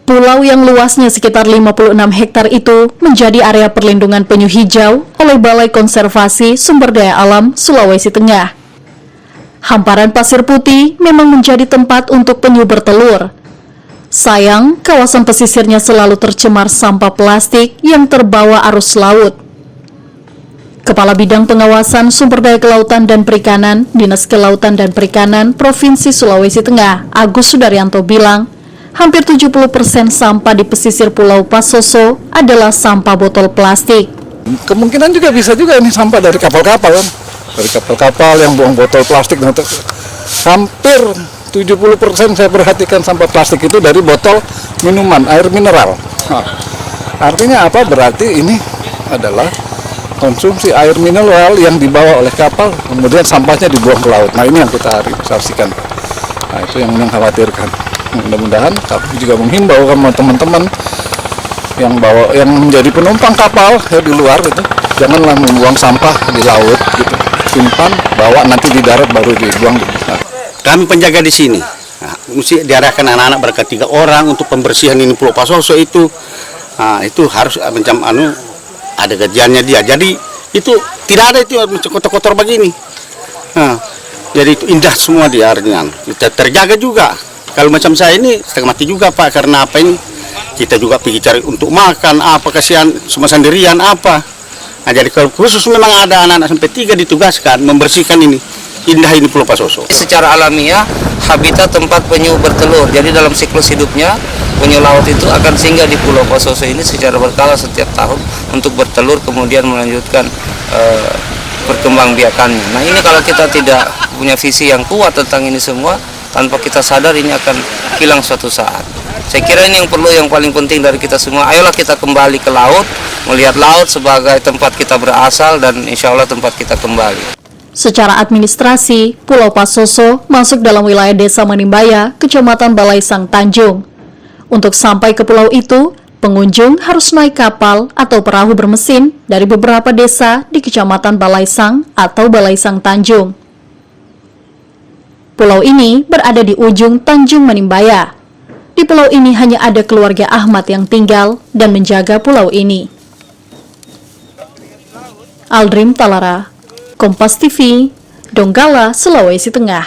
Pulau yang luasnya sekitar 56 hektar itu menjadi area perlindungan penyu hijau oleh Balai Konservasi Sumber Daya Alam Sulawesi Tengah. Hamparan pasir putih memang menjadi tempat untuk penyu bertelur. Sayang, kawasan pesisirnya selalu tercemar sampah plastik yang terbawa arus laut. Kepala Bidang Pengawasan Sumber Daya Kelautan dan Perikanan, Dinas Kelautan dan Perikanan Provinsi Sulawesi Tengah, Agus Sudaryanto bilang, hampir 70% sampah di pesisir Pulau Pasoso adalah sampah botol plastik. Kemungkinan juga bisa juga ini sampah dari kapal-kapal kan. Dari kapal-kapal yang buang botol plastik. Hampir 70% saya perhatikan sampah plastik itu dari botol minuman, air mineral. Nah, artinya apa? Berarti ini adalah konsumsi air mineral yang dibawa oleh kapal, kemudian sampahnya dibuang ke laut. Nah ini yang kita harus saksikan. Nah itu yang mengkhawatirkan. Mudah-mudahan kami juga menghimbau sama teman-teman yang menjadi penumpang kapal ya, di luar itu, janganlah membuang sampah di laut gitu. Simpan, bawa nanti di darat baru dibuang. Nah. Kami penjaga di sini. Nah, mesti diarahkan anak-anak berkat 3 orang untuk pembersihan ini Pulau Pasoso itu. Nah, itu harus macam ada gajiannya dia. Jadi itu tidak ada itu kotor-kotor begini. Nah, jadi itu indah semua di airnya. Kita terjaga juga. Kalau macam saya ini setengah mati juga Pak, karena apa ini? Kita juga pergi cari untuk makan, apa kasihan semua sendirian apa. Nah, jadi kalau khusus memang ada anak-anak sampai 3 ditugaskan membersihkan ini. Indah ini Pulau Pasoso. Secara alamiah, habitat tempat penyu bertelur. Jadi dalam siklus hidupnya, penyu laut itu akan singgah di Pulau Pasoso ini secara berkala setiap tahun untuk bertelur, kemudian melanjutkan perkembangbiakannya. Nah ini kalau kita tidak punya visi yang kuat tentang ini semua, tanpa kita sadar ini akan hilang suatu saat. Saya kira ini yang paling penting dari kita semua. Ayolah kita kembali ke laut, melihat laut sebagai tempat kita berasal dan insya Allah tempat kita kembali. Secara administrasi, Pulau Pasoso masuk dalam wilayah Desa Manimbaya, Kecamatan Balaisang Tanjung. Untuk sampai ke pulau itu, pengunjung harus naik kapal atau perahu bermesin dari beberapa desa di Kecamatan Balaisang atau Balaisang Tanjung. Pulau ini berada di ujung Tanjung Manimbaya. Di pulau ini hanya ada keluarga Ahmad yang tinggal dan menjaga pulau ini. Aldrim Talara, Kompas TV, Donggala, Sulawesi Tengah.